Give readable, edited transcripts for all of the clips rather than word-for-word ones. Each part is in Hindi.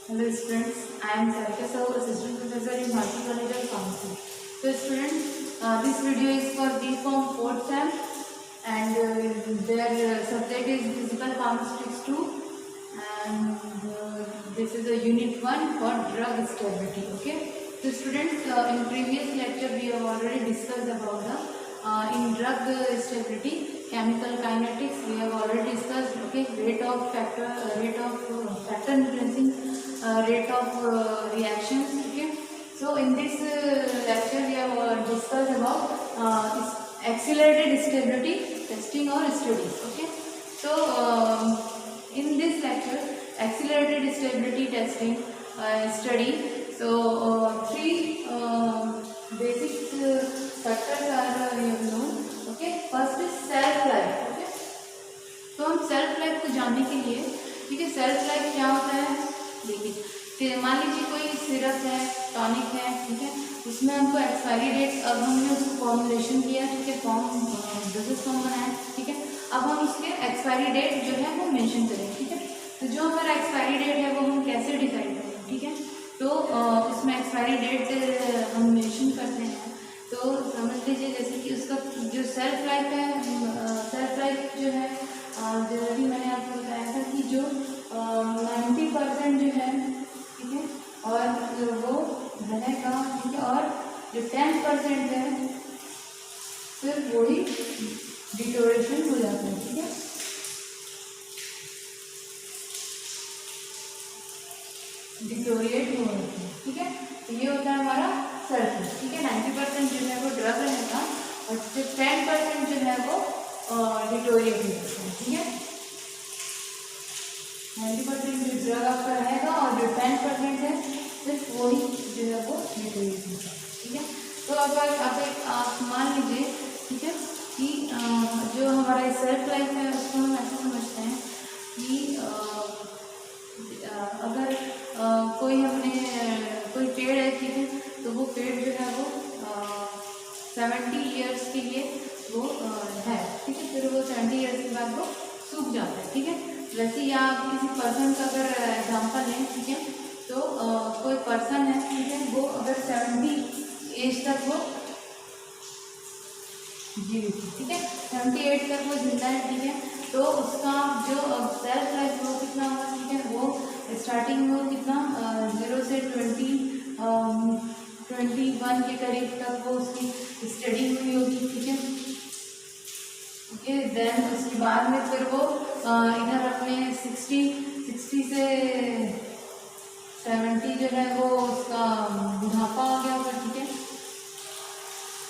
Hello students, I am Sarika Sahu, Assistant Professor in Bharati College of Pharmacy. So students, this video is for B.Pharm 4th Sem and their subject is Physical Pharmaceutics 2 and this is a unit 1 for drug stability. Okay. So students, in previous lecture we have already discussed about the in drug stability, chemical kinetics we have already discussed. Okay, rate of factor influencing rate of reactions. Okay, so in this lecture we have discussed about accelerated stability testing or studies. Okay, so in this lecture accelerated stability testing study, so three basic factors are known. Okay, first is self life. Okay, तो हम सेल्फ लाइफ को जानने के लिए, ठीक है, सेल्फ लाइफ क्या होता है देखिए, मान लीजिए कोई सिरप है, टॉनिक है, ठीक है, उसमें हमको एक्सपायरी डेट, अब हमने उसको फॉर्मुलेशन किया, ठीक है, डोसेज फॉर्म बनाया, ठीक है, अब हम उसके एक्सपायरी डेट जो है वो मेंशन करें. ठीक है, तो जो हमारा एक्सपायरी डेट है वो हम कैसे डिसाइड करें. ठीक है, तो उसमें एक्सपायरी डेट हम मेंशन करते हैं. तो समझ लीजिए जैसे कि उसका जो सेल्फ लाइफ है, सेल्फ लाइफ जो है, जो अभी मैंने आपको बताया था कि जो 90% जो है, ठीक है, और वो रहेगा, ठीक है, और जो 10% है फिर वही डिटोरेशन हो जाता है. ठीक है, डिटोरिएट हो जाता है. ठीक है, तो ये होता है हमारा सेल्फ. ठीक है, 90% जो है वो ड्रग रहेगा और जो 10% जो है वो डिटोरिएट हो जाता है. ठीक है, 90% जो ड्रग आपका रहेगा और जो 10% है सिर्फ वही जो है वो डिटोरिएट होगा. ठीक है, तो अगर आप मान लीजिए, ठीक है, कि जो हमारा सेल्फ लाइफ है उसको हम ऐसे समझते हैं कि अगर कोई कोई पेड़ है, ठीक है, तो वो पेड़ जो है वो 70 ईयर्स के लिए वो है. ठीक है, फिर वो 70 ईयर्स के बाद वो सूख जाता है. ठीक है, वैसे ही आप किसी पर्सन का अगर एग्जांपल लें, ठीक है, तो कोई पर्सन है, ठीक है, वो अगर 70 एज तक वो जीवित है, ठीक है, 78 तक वो जिंदा है. ठीक है, तो उसका जो सेल्फ लाइफ वो कितना होगा. ठीक है, वो स्टार्टिंग में वो कितना 0 से 21 के करीब तक वो उसकी स्टडी हुई होगी. ठीक है, ओके, देन उसके बाद में फिर वो इधर अपने 60 से 70 जो है वो उसका बुढ़ापा हो गया होगा. ठीक है,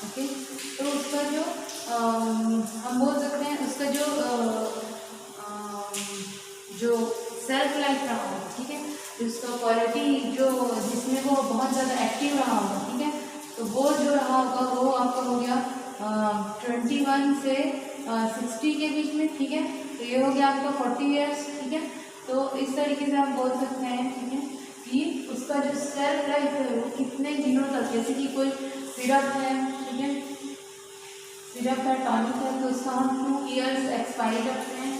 ओके, तो उसका जो हम बोल सकते हैं उसका जो सेल्फ लाइफ रहा होगा. ठीक है, उसका क्वालिटी जो जिसमें वो बहुत ज़्यादा एक्टिव रहा होगा. ठीक है, तो वो जो रहा होगा वो आपका हो गया 21 से 60 के बीच में. ठीक है, तो ये हो गया आपका 40 ईयर्स. ठीक है, तो इस तरीके से आप बोल सकते हैं, ठीक है, कि उसका जो सेल्फ लाइफ है वो कितने दिनों तक, जैसे कि कोई सिरप है, ठीक है, सिरप है, टॉनिक है, तो उसका हम 2 ईयर्स एक्सपायरी रखते हैं.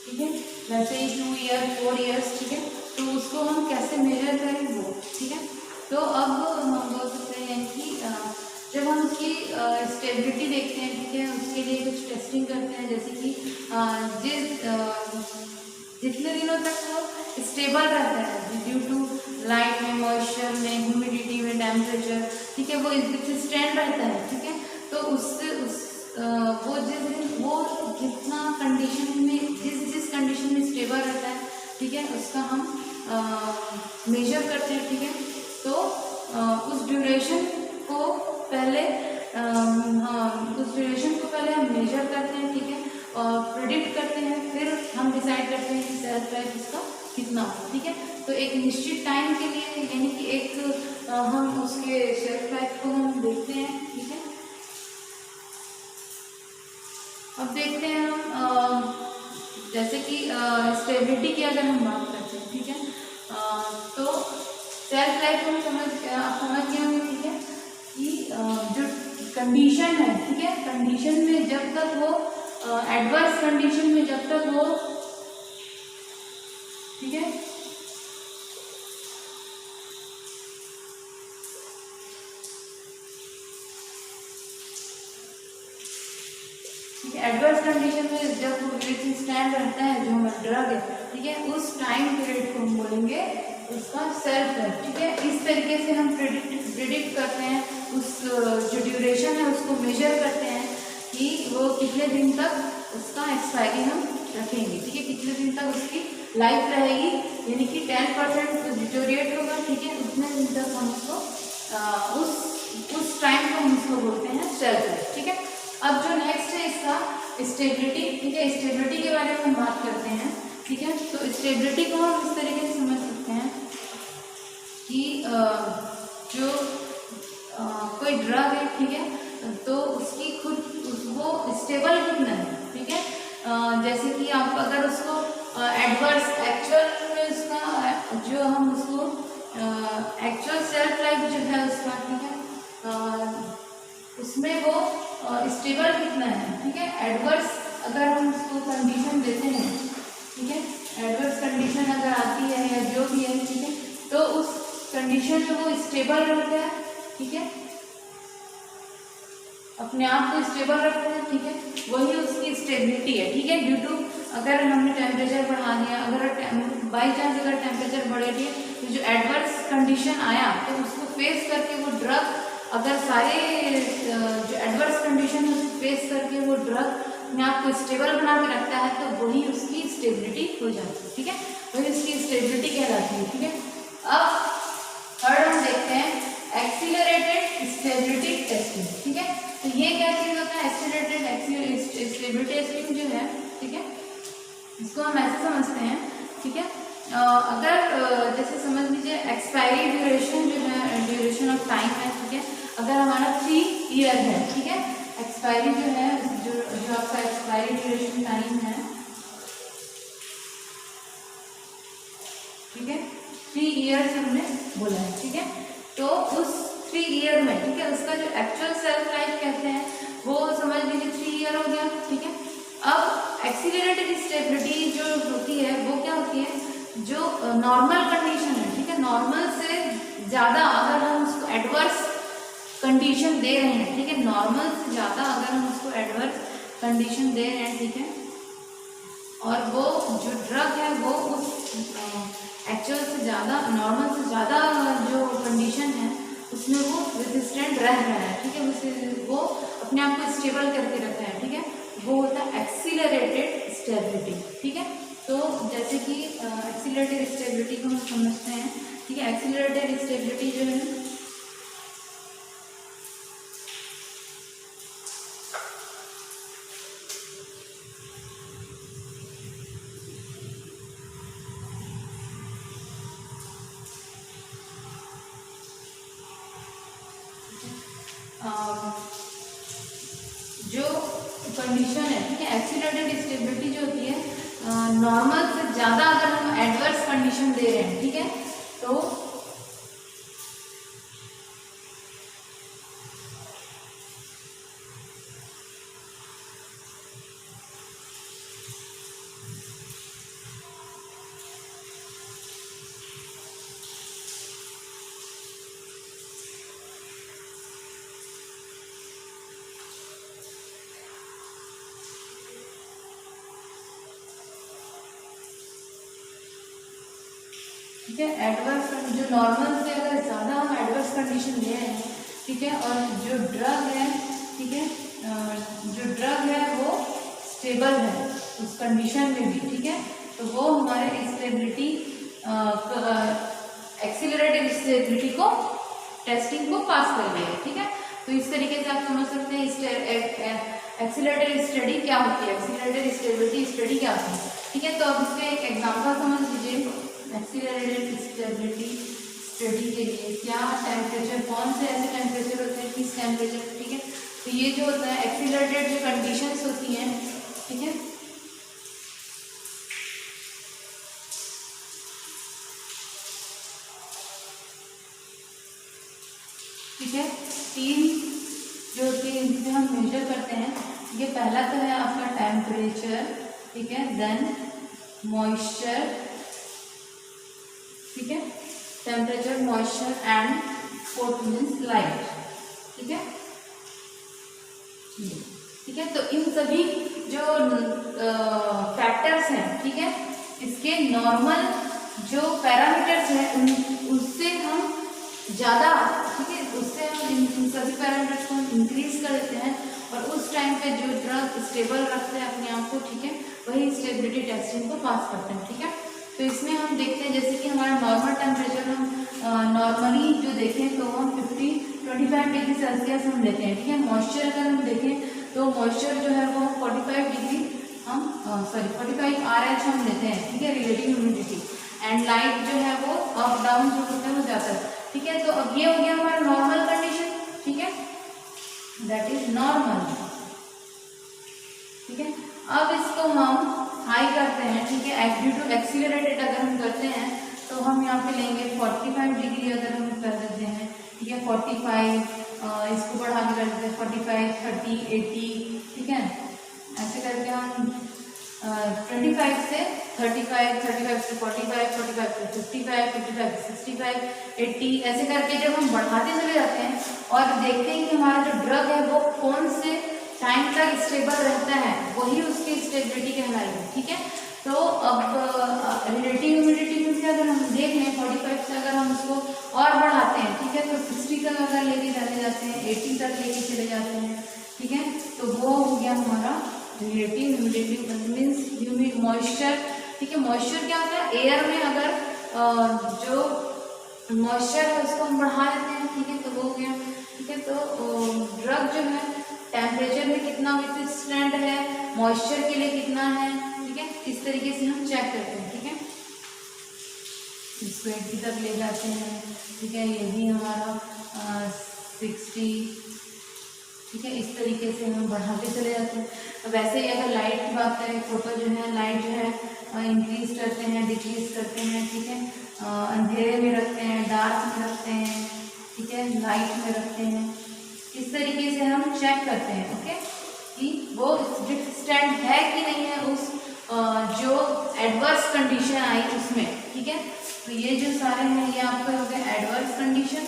ठीक है, वैसे ही 2 ईयर 4 ईयर्स. ठीक है, तो उसको हम कैसे मेजर करें वो. ठीक है, तो अब हम बोल सकते हैं कि जब हम उसकी स्टेबिलिटी देखते हैं, ठीक है, उसके लिए कुछ टेस्टिंग करते हैं, जैसे कि जितने दिनों तक वो स्टेबल रहता है ड्यू टू लाइट में, मॉइस्चर में, ह्यूमिडिटी में, टेम्परेचर. ठीक है, वो स्टैंड रहता है. ठीक है, तो उससे वो जितना कंडीशन में जिस कंडीशन में स्टेबल रहता है, ठीक है, उसका हम मेजर करते हैं. ठीक है, तो उस ड्यूरेशन को पहले हम मेजर करते हैं. ठीक है, और प्रिडिक्ट करते हैं, फिर हम डिसाइड करते हैं कि सेल्फ लाइफ इसका कितना हो. ठीक है, तो एक निश्चित टाइम के लिए, यानी कि एक हम उसके सेल्फ लाइफ को हम देखते हैं. ठीक है, अब देखते हैं हम जैसे कि स्टेबिलिटी की अगर हम बात करते हैं. ठीक है, तो सेल्फ लाइफ को आप समझ गए होंगे. ठीक है, कि जो कंडीशन है, ठीक है, कंडीशन में जब तक वो एडवर्स कंडीशन में जब तक वो, ठीक है, एडवर्स कंडीशन में जब कोई स्टैंड रहता है जो हमारा ड्रग है, ठीक है, उस टाइम पीरियड को हम बोलेंगे उसका सेल्फ लाइफ, ठीक है। इस तरीके से हम प्रिडिक्ट करते हैं, उस जो ड्यूरेशन है उसको मेजर करते हैं कि वो कितने दिन तक उसका एक्सपायरी हम रखेंगे, ठीक है, कितने दिन तक उसकी लाइफ रहेगी, यानी कि 10% डिटोरिएट होगा, ठीक है, उतने दिन तक हम उसको उस टाइम को हम उसको बोलते हैं सेल्फ लाइफ, ठीक है। अब जो नेक्स्ट है इसका स्टेबिलिटी, ठीक है, स्टेबिलिटी के बारे में हम बात करते हैं, ठीक है। तो स्टेबिलिटी को हम इस तरीके से समझ सकते हैं कि जो कोई ड्रग है, ठीक है, तो उसकी खुद वो स्टेबल कितना है, ठीक है। जैसे कि आप अगर उसको एडवर्स एक्चुअल में उसका जो हम उसको एक्चुअल सेल्फ लाइफ जो है उसका, ठीक है, उसमें वो स्टेबल कितना है, ठीक है। एडवर्स अगर हम उसको कंडीशन देते हैं, ठीक है, एडवर्स कंडीशन अगर आती है या जो भी है, ठीक है, तो उस कंडीशन में वो स्टेबल रहता है, ठीक है, अपने आप को स्टेबल रखता है, ठीक है, वही उसकी स्टेबिलिटी है, ठीक है। ड्यू टू अगर हमने टेम्परेचर बढ़ा दिया, अगर बाई चांस अगर टेम्परेचर बढ़े दिए तो जो एडवर्स कंडीशन आया तो उसको फेस करके वो ड्रग, अगर सारे जो एडवर्स कंडीशन है उसको फेस करके वो ड्रग अपने आप को स्टेबल बना के रखता है, तो वही उसकी स्टेबिलिटी हो जाती है, ठीक है, वही उसकी स्टेबिलिटी कहलाती है, ठीक है। अब थर्ड हम देखते हैं एक्सीलरेटेड स्टेबिलिटी टेस्टिंग, ठीक है। तो ये क्या चीज होता है, एक्सीलरेटेड स्टेबिलिटी टेस्टिंग जो है, ठीक है, इसको हम ऐसे समझते हैं, ठीक है। अगर जैसे समझ लीजिए एक्सपायरी ड्यूरेशन जो है, ड्यूरेशन ऑफ टाइम है, ठीक है, अगर हमारा 3 ईयर है, ठीक है, एक्सपायरी जो है, जो आपका एक्सपायरी ड्यूरेशन टाइम है, ठीक है, 3 ईयर्स हमने बोला है, ठीक है। तो उस 3 ईयर में, ठीक है, उसका जो एक्चुअल सेल्फ लाइफ कहते हैं वो समझ लीजिए 3 ईयर हो गया, ठीक है। अब एक्सीलरेटेड स्टेबिलिटी जो होती है वो क्या होती है, जो नॉर्मल कंडीशन है, ठीक है, नॉर्मल से ज़्यादा अगर हम उसको एडवर्स कंडीशन दे रहे हैं, ठीक है, नॉर्मल से ज़्यादा अगर हम उसको एडवर्स कंडीशन दे रहे हैं, ठीक है, और वो जो ड्रग है वो उस एक्चुअल से ज़्यादा, नॉर्मल से ज़्यादा जो कंडीशन है उसमें वो रेजिस्टेंट रह रहा है, ठीक है, उसे वो अपने आप को स्टेबल करके रखा है, ठीक है, वो होता है एक्सीलरेटेड स्टेबिलिटी, ठीक है। तो जैसे कि एक्सीलरेटेड स्टेबिलिटी को हम समझते हैं, ठीक है, एक्सीलरेटेड स्टेबिलिटी जो है जो कंडीशन है, ठीक है, एक्सीलरेटेड स्टेबिलिटी जो होती है नॉर्मल से ज़्यादा अगर हम एडवर्स कंडीशन दे रहे हैं, ठीक है, तो ठीक है, एडवर्स जो नॉर्मल से अगर ज़्यादा हम एडवर्स कंडीशन ले रहे हैं, ठीक है, और जो ड्रग है, ठीक है, जो ड्रग है वो स्टेबल है उस कंडीशन में भी, ठीक है, तो वो हमारे स्टेबिलिटी एक्सीलरेटेड स्टेबिलिटी को टेस्टिंग को पास कर लिया, ठीक है। तो इस तरीके से आप समझ सकते हैं एक्सीलरेटेड स्टडी क्या होती है, एक्सीलरेटेड स्टेबिलिटी स्टडी क्या होती है, ठीक है। तो अब इसके एक एग्जांपल समझ लीजिए, एक्सीलरेटेड स्टेबिलिटी स्टडी के लिए क्या टेम्परेचर, कौन से ऐसे टेम्परेचर होते हैं, किस टेम्परेचर, ठीक है। तो ये जो होता है एक्सीलरेटेड जो कंडीशंस होती हैं, ठीक है, ठीक है, 3 जो होती है जिसे हम मेजर करते हैं, ये पहला तो है आपका टेम्परेचर, ठीक है, देन मॉइस्चर, ठीक है, temperature, moisture and photo means light, ठीक है। ठीक है। तो इन सभी जो फैक्टर्स हैं, ठीक है, इसके नॉर्मल जो पैरामीटर्स हैं उससे हम ज़्यादा, ठीक है, उससे हम इन सभी पैरामीटर्स को हम इंक्रीज कर देते हैं और उस टाइम पे जो ड्रग स्टेबल रखते हैं अपने आप को, ठीक है, वही स्टेबिलिटी टेस्टिंग को पास करते हैं। ठीक है। तो इसमें हम देखते हैं जैसे कि हमारा नॉर्मल टेम्परेचर हम नॉर्मली जो देखें तो हम 25 डिग्री सेल्सियस हम लेते हैं। ठीक है। मॉइस्चर अगर हम देखें तो मॉइस्चर जो है वो 45 डिग्री हम 45 RH हम लेते हैं। ठीक है, रिलेटिव ह्यूमिडिटी। एंड लाइट जो है वो अप डाउन जो होता है वो जाता है। ठीक है। तो अब ये हो गया हमारा नॉर्मल कंडीशन। ठीक है, दैट इज नॉर्मल। ठीक है। अब इसको हम हाई करते हैं। ठीक है, ड्यू टू एक्सीलरेटेड अगर हम करते हैं तो हम यहाँ पे लेंगे 45 डिग्री अगर हम कर देते हैं। ठीक है, 45, इसको बढ़ा के कर देते हैं 45, 30, 80। ठीक है, ऐसे करके हम 25 से 35, 35 से 45, 45 से 55, 55 से 65, 80, ऐसे करके जब हम बढ़ाते चले जाते हैं और देखते हैं कि हमारा जो ड्रग है वो कौन से टाइम तक स्टेबल रहता है, वही उसकी स्टेबिलिटी कहलाएगी। ठीक है। तो अब रिलेटिव ह्यूमिडिटी में से अगर हम देख लें 45 से अगर हम उसको और बढ़ाते हैं, ठीक है, तो 60 तक अगर लेके चले जाते हैं, 80 तक लेके चले जाते हैं। ठीक है, तो वो हो गया हमारा रिलेटिव ह्यूमिडिटी मीन्स मॉइस्चर। ठीक है, मॉइस्चर क्या होता है, एयर में अगर जो मॉइस्चर है उसको हम बढ़ा देते हैं। ठीक है, तो वो हो गया। ठीक है, तो ड्रग जो है टेम्परेचर में कितना विथस्टैंड है, मॉइस्चर के लिए कितना है। ठीक है, इस तरीके से हम चेक करते हैं। ठीक है, इसको 80 तक ले जाते हैं। ठीक है, ये भी हमारा 60। ठीक है, इस तरीके से हम बढ़ाते चले जाते हैं। वैसे ही अगर लाइट की बात करें तो जो है लाइट जो है इंक्रीज करते हैं, डिक्रीज करते हैं। ठीक है, अंधेरे में रखते हैं, डार्क में रखते हैं। ठीक है, लाइट में रखते हैं। इस तरीके से हम चेक करते हैं। ओके, कि वो विथस्टैंड है कि नहीं है उस जो एडवर्स कंडीशन आई उसमें। ठीक है, तो ये जो सारे हैं ये आपके हो गए एडवर्स कंडीशन।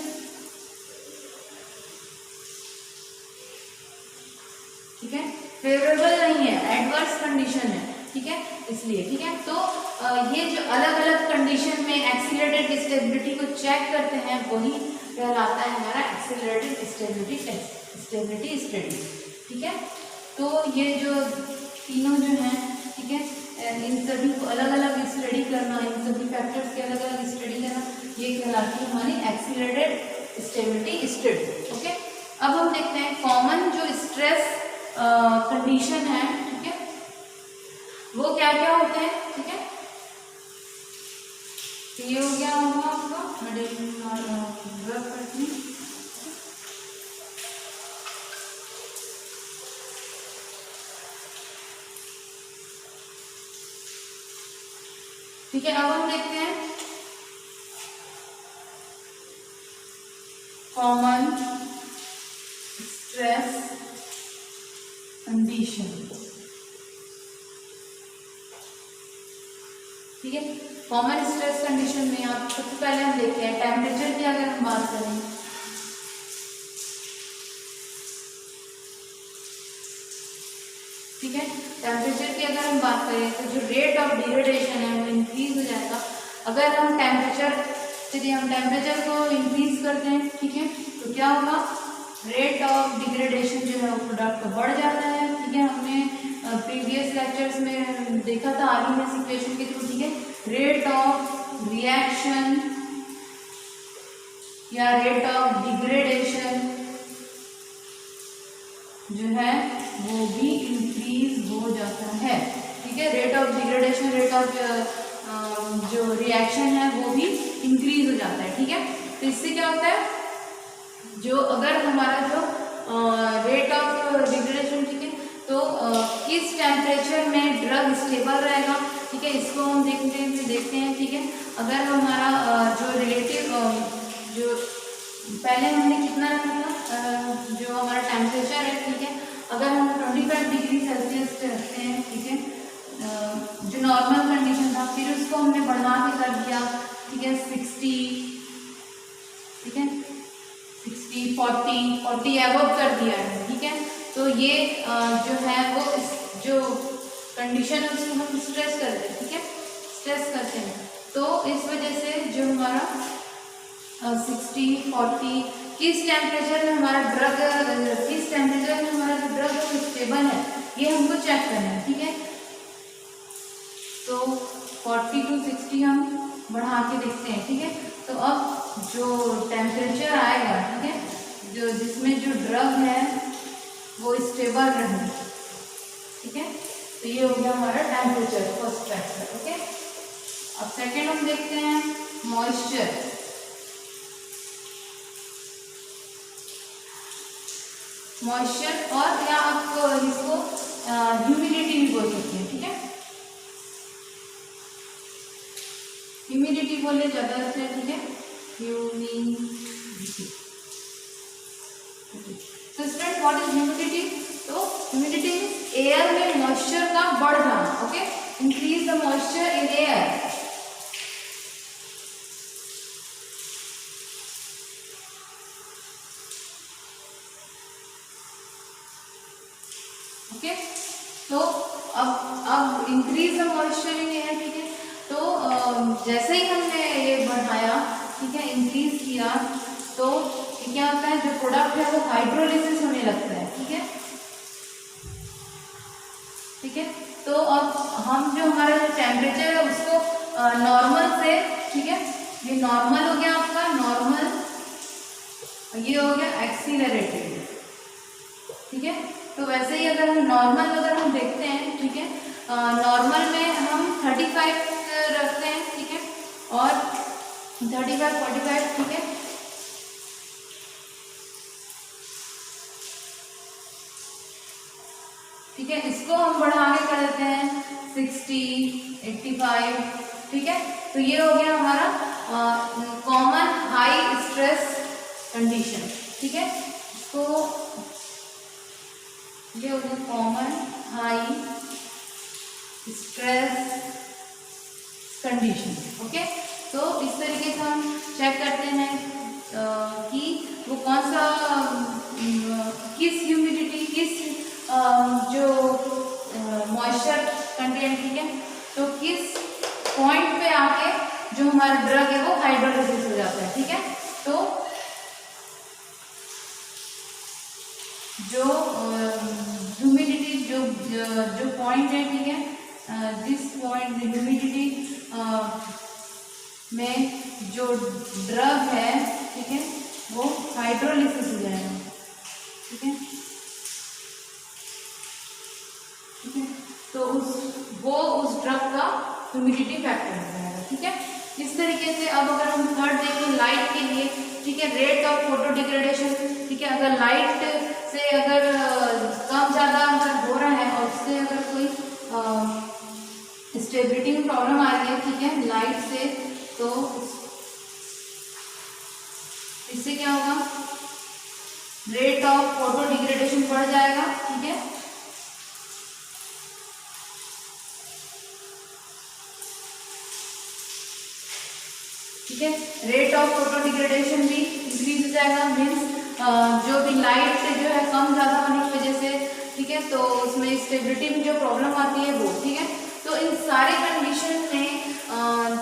ठीक है, फेवरेबल नहीं है, एडवर्स कंडीशन है। ठीक है, इसलिए। ठीक है, तो ये जो अलग अलग कंडीशन में एक्सीलरेटेड स्टेबिलिटी को चेक करते हैं वही कहलाता है हमारा accelerated stability test, stability study. ठीक है, तो ये जो तीनों जो हैं, ठीक है, इन सभी को अलग अलग स्टडी करना, इन सभी फैक्टर्स की अलग अलग स्टडी करना, ये कहलाती है हमारी एक्सीलरेटेड स्टेबिलिटी स्टडी। ओके, अब हम देखते हैं कॉमन जो स्ट्रेस कंडीशन है। ठीक है, वो क्या क्या होते हैं। ठीक है, तो ये हो गया होगा आपका ठीक है। अब हम देखते हैं कॉमन स्ट्रेस कंडीशन। ठीक है, कॉमन स्ट्रेस कंडीशन में आप सबसे पहले हम देखते हैं टेम्परेचर की अगर हम बात करें। ठीक है, टेम्परेचर की अगर हम बात करें तो जो रेट ऑफ डिग्रेडेशन है वो इंक्रीज हो जाएगा अगर हम टेम्परेचर, चलिए हम टेम्परेचर को इंक्रीज करते हैं। ठीक है, तो क्या होगा, रेट ऑफ डिग्रेडेशन जो है वो प्रोडक्ट बढ़ जाता है। ठीक है, हमने प्रीवियस लेक्चर्स में देखा था आर्गेनिक इक्वेशन के थ्रू। ठीक है, रेट ऑफ रिएक्शन या रेट ऑफ डिग्रेडेशन जो है वो भी इंक्रीज हो जाता है। ठीक है, rate of degradation, rate of जो रिएक्शन है वो भी इंक्रीज हो जाता है। ठीक है, तो इससे क्या होता है, जो अगर हमारा जो रेट ऑफ डिग्रेडेशन, ठीक है, तो किस टेम्परेचर में ड्रग स्टेबल रहेगा। ठीक है, इसको हम देखते हैं। ठीक है, अगर हमारा जो रिलेटिव जो पहले हमने कितना रखा था, जो हमारा टेम्परेचर है। ठीक है, अगर हम 25 डिग्री सेल्सियस पे रखते हैं। ठीक है, जो नॉर्मल कंडीशन था, फिर उसको हमने बढ़ा के कर दिया। ठीक है, 60, ठीक है, 60, 40 एबव कर दिया है। ठीक है, तो ये जो है वो जो कंडीशन है उसको हम स्ट्रेस करते हैं, ठीक है, स्ट्रेस करते हैं। तो इस वजह से जो हमारा 60, 40 किस टेम्परेचर में हमारा ड्रग, किस टेम्परेचर में हमारा जो ड्रग स्टेबल है, ये हमको चेक करना है, ठीक है। तो 40 to 60 हम बढ़ा के देखते हैं, ठीक है। तो अब जो टेम्परेचर आएगा, ठीक है, जो जिसमें जो ड्रग है वो स्टेबल रहे, ठीक है। तो ये हो गया हमारा टेम्परेचर, फर्स्ट फैक्टर, ओके। अब सेकेंड हम देखते हैं मॉइस्चर। मॉइस्चर और या आप इसको ह्यूमिडिटी भी बोल सकते हैं, ठीक है। ह्यूमिडिटी बोले ज्यादा अच्छा है, ठीक है, ह्यूमिडिटी। तो स्टूडेंट व्हाट इज ह्यूमिडिटी? तो ह्यूमिडिटी मींस एयर में मॉइस्चर का बढ़ जाना, okay, increase the moisture in air. Okay, तो अब increase the moisture in air, ठीक है। तो जैसे ही हमने ये बढ़ाया, ठीक है, इंक्रीज किया, तो क्या होता है, जो प्रोडक्ट है वो हाइड्रोलिसिस होने लगता है, ठीक है, ठीक है। तो अब हम जो हमारा जो टेम्परेचर है उसको नॉर्मल से, ठीक है, ये नॉर्मल हो गया आपका नॉर्मल, ये हो गया एक्सीलरेटेड, ठीक है। तो वैसे ही अगर हम नॉर्मल अगर हम देखते हैं, ठीक है, नॉर्मल में हम 35 रखते हैं, ठीक है, और 35, 45, ठीक है। ठीक है, इसको हम बढ़ा के कर देते हैं 60, 85, ठीक है। तो ये हो गया हमारा कॉमन हाई स्ट्रेस कंडीशन, ठीक है। तो ये हो गया common high stress condition, okay. तो इस तरीके से हम चेक करते हैं कि वो कौन सा किस ह्यूमिडिटी, किस जो मॉइस्चर कंटेंट, ठीक है, तो किस पॉइंट पे आके जो हमारा ड्रग है वो हाइड्रोलिसिस हो जाता है, ठीक है। तो जो ह्यूमिडिटी जो पॉइंट है, ठीक है, दिस पॉइंट ह्यूमिडिटी में जो ड्रग है, ठीक है, वो हाइड्रोलिसिस हो जाएगा, ठीक है, ठीक है। तो उस ड्रग का ह्यूमिडिटी फैक्टर हो जाएगा, ठीक है। इस तरीके से अब अगर हम थर्ड देखें लाइट के लिए, ठीक है, रेट ऑफ फोटो डिग्रेडेशन, ठीक है, अगर लाइट से अगर कम ज़्यादा अगर हो रहा है और उससे अगर कोई स्टेबिलिटी में प्रॉब्लम आ रही है, ठीक है, लाइट से, तो इससे क्या होगा, रेट ऑफ फोटो डिग्रेडेशन बढ़ जाएगा, ठीक है। ठीक है, रेट ऑफ फोटो डिग्रेडेशन भी इंक्रीज हो जाएगा, मीन्स जो भी लाइट जो है कम ज़्यादा होने की वजह से, ठीक है, तो उसमें स्टेबिलिटी में जो प्रॉब्लम आती है वो, ठीक है। तो इन सारे कंडीशन में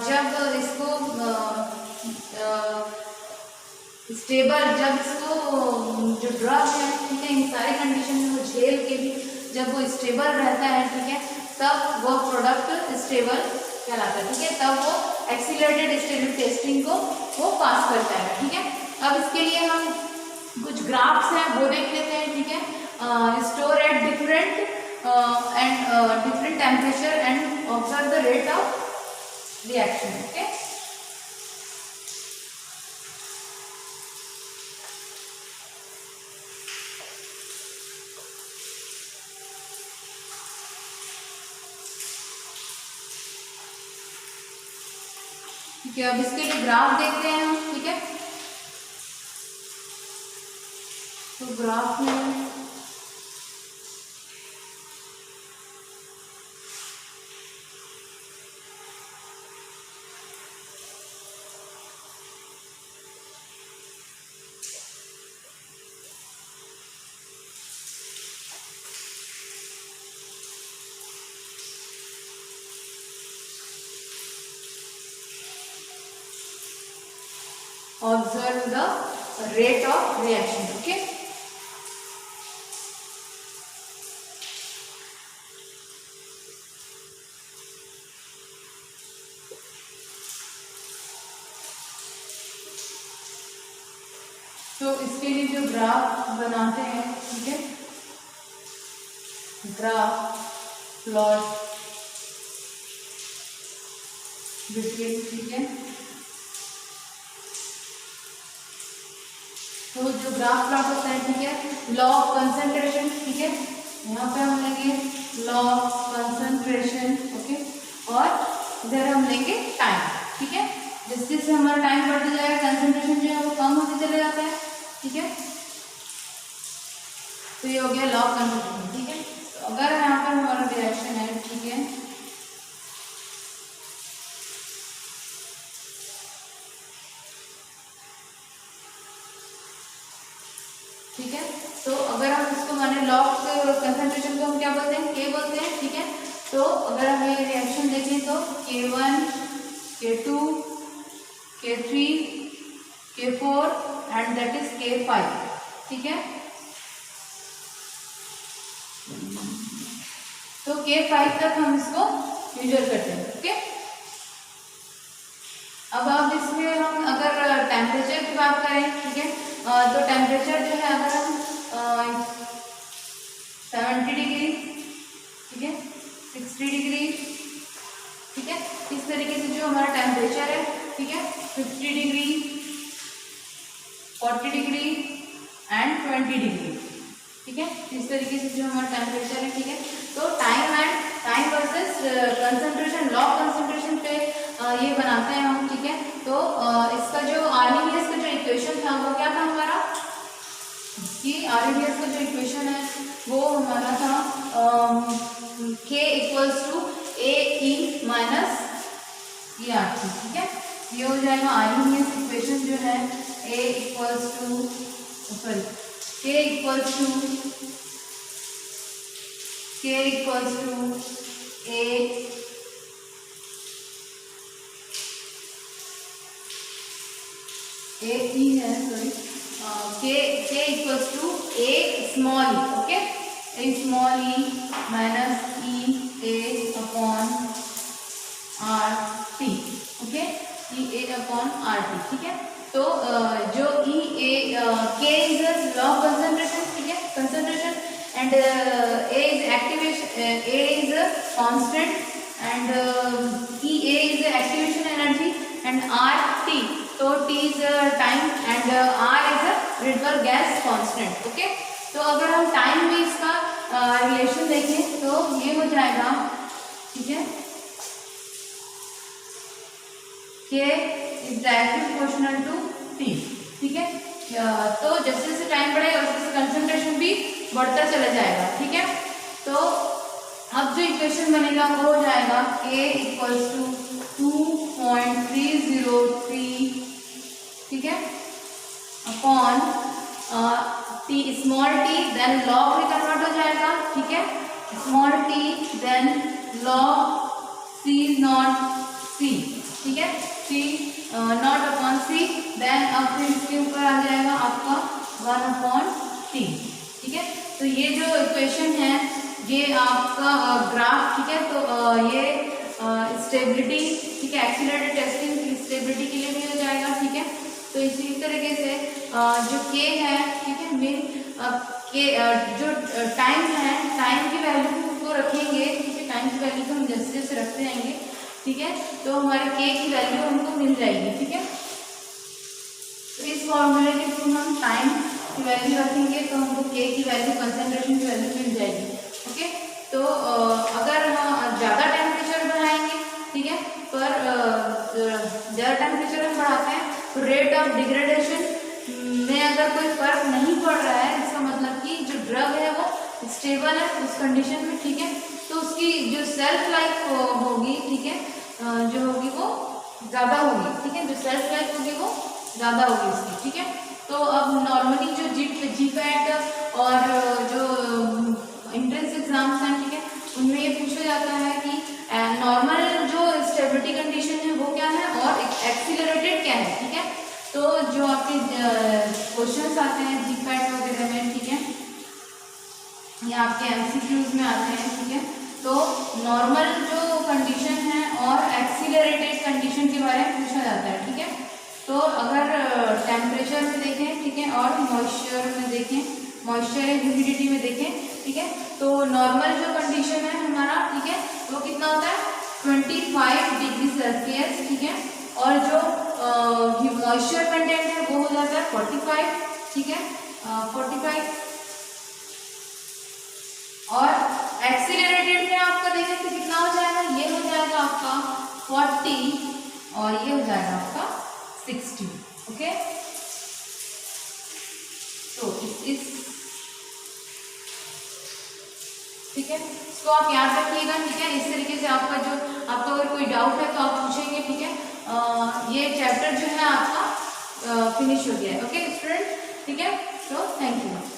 जब इसको स्टेबल, जब इसको जो ड्रग है, ठीक है, इन सारे कंडीशन में वो झेल के भी जब वो स्टेबल रहता है, ठीक है, तब वो प्रोडक्ट स्टेबल कहलाता है, ठीक है, तब वो एक्सीलरेटेड स्टेबिलिटी टेस्टिंग को वो पास करता है, ठीक है। अब इसके लिए हम कुछ ग्राफ्स हैं वो देख लेते हैं, ठीक है, store at different and different temperature and observe the rate of reaction, okay. ठीक है, अब इसके लिए ग्राफ देखते हैं हम, ठीक है। तो ग्राफ में observe the rate of reaction. Okay. तो इसके लिए जो ग्राफ बनाते हैं, ठीक है, ग्राफ प्लॉट बिटवीन, ठीक है, तो जो ग्राफ प्लॉट होता है, ठीक है, लॉ ऑफ कंसंट्रेशन, ठीक है, यहाँ पे हम लेंगे लॉ ऑफ कंसंट्रेशन, ओके, और इधर हम लेंगे टाइम, ठीक है, जिससे से हमारा टाइम बढ़ता जाएगा, कंसंट्रेशन जो है वो कम होते चले जाता है, ठीक है। तो ये हो गया लॉ ऑफ कंसंट्रेशन, ठीक है। तो अगर यहाँ पर हमारा रिएक्शन है, ठीक है, ठीक है, तो अगर हम इसको माने लॉ ऑफ कंसंट्रेशन को हम क्या बोलते हैं, के बोलते हैं, ठीक है। तो अगर हम ये रिएक्शन देखें तो K1, K2, K3, K4 and that is K5, ठीक है। तो K5 तक हम इसको मेजर करते हैं, ओके। अब इसमें हम अगर टेम्परेचर की बात करें, ठीक है, तो टेम्परेचर जो है अगर हम 70 डिग्री, ठीक है, 60 डिग्री, ठीक है, इस तरीके से जो हमारा टेम्परेचर है, ठीक है, 50 डिग्री, 40 डिग्री एंड 20 डिग्री, ठीक है, इस तरीके से जो हमारा टेम्परेचर है, ठीक है। तो time versus concentration, law of concentration पे ये बनाते हैं हम, ठीक है। तो इसका जो आर्मीनियस का जो इक्वेशन था वो क्या था हमारा, कि आर्मीनियस का जो इक्वेशन है वो हमारा था K equals to AE minus ERT, ठीक है। ये हो जाएगा आर्मीनियस इक्वेशन जो है K इक्वल्स टू AE है, sorry, K equals to A small e, okay, A small e minus EA upon RT, okay, EA upon RT, ठीक है। तो जो K is law of concentration, ठीक है, concentration, and A is activation, A is constant, and EA is activation energy, and RT, तो T is time, and R is Rydberg gas constant, okay. तो अगर हम टाइम में इसका रिलेशन देखें तो ये हो जाएगा, ठीक है, K is directly proportional to T, ठीक है। तो जैसे जैसे टाइम बढ़ेगा वैसे कंसंट्रेशन भी बढ़ता चला जाएगा, ठीक है। तो अब जो इक्वेशन बनेगा वो हो जाएगा K इक्वल्स टू 2.303, ठीक है, upon T small t, then log में कन्वर्ट हो जाएगा, ठीक है, small t then log C naught C, ठीक है, C naught upon C, then अब फिर इसके ऊपर आ जाएगा आपका 1 अपॉन T, ठीक है। तो ये जो इक्वेशन है ये आपका ग्राफ, ठीक है। तो ये स्टेबिलिटी, ठीक है, एक्सीलरेटेड टेस्टिंग की स्टेबिलिटी के लिए भी हो जाएगा, ठीक है। तो इसी तरीके से जो K है, ठीक है, मेन K जो टाइम है, टाइम की वैल्यू को रखेंगे, ठीक है, टाइम की वैल्यू को हम जैसे जैसे रखते जाएंगे, ठीक है, तो हमारे K की वैल्यू हमको मिल जाएगी, ठीक है। तो इस फॉर्मूले के थ्रू हम टाइम की वैल्यू रखेंगे तो हमको K की वैल्यू, कंसंट्रेशन की वैल्यू मिल जाएगी, ओके। तो अगर हम ज़्यादा टेम्परेचर बढ़ाएंगे, ठीक है, पर ज़्यादा टेम्परेचर हम बढ़ाते हैं तो रेट ऑफ डिग्रेडेशन में अगर कोई फर्क नहीं पड़ रहा है, इसका मतलब कि जो ड्रग है वो स्टेबल है उस कंडीशन में, ठीक है, तो उसकी जो सेल्फ लाइफ होगी, ठीक है, जो होगी वो ज़्यादा होगी, ठीक है, जो सेल्फ लाइफ होगी वो ज़्यादा होगी इसकी, ठीक है। तो अब नॉर्मली जो GPAT और जो एंट्रेंस एग्जाम्स हैं, ठीक है, उनमें ये पूछा जाता है कि नॉर्मल जो स्टेबिलिटी कंडीशन है वो क्या है और एक्सीलरेटेड क्या है, ठीक है। तो तो जो आपके क्वेश्चंस आते हैं जीपैट वगैरह में, ठीक है, या आपके एमसीक्यूज में आते हैं, ठीक है, तो नॉर्मल जो कंडीशन है और एक्सीलरेटेड कंडीशन के बारे में पूछा जाता है, ठीक है। तो अगर टेम्परेचर में देखें, ठीक है, और मॉइस्चर में देखें, मॉइस्चर या ह्यूमिडिटी में देखें, ठीक है, तो नॉर्मल जो कंडीशन है हमारा, ठीक है, वो कितना होता है 25 डिग्री सेल्सियस, ठीक है, और जो मॉइस्चर कंटेंट है वो हो जाता है 45, ठीक है, 45। और एक्सीलरेटेड में आपका देखें तो कितना हो जाएगा, ये हो जाएगा आपका 40 और ये हो जाएगा आपका 60, ओके। तो इस ठीक है, इसको आप याद रखिएगा, ठीक है। इस तरीके से आपका अगर कोई डाउट है तो आप पूछेंगे, ठीक है। ये चैप्टर जो है आपका फिनिश हो गया है, ओके स्टूडेंट, ठीक है। तो थैंक यू।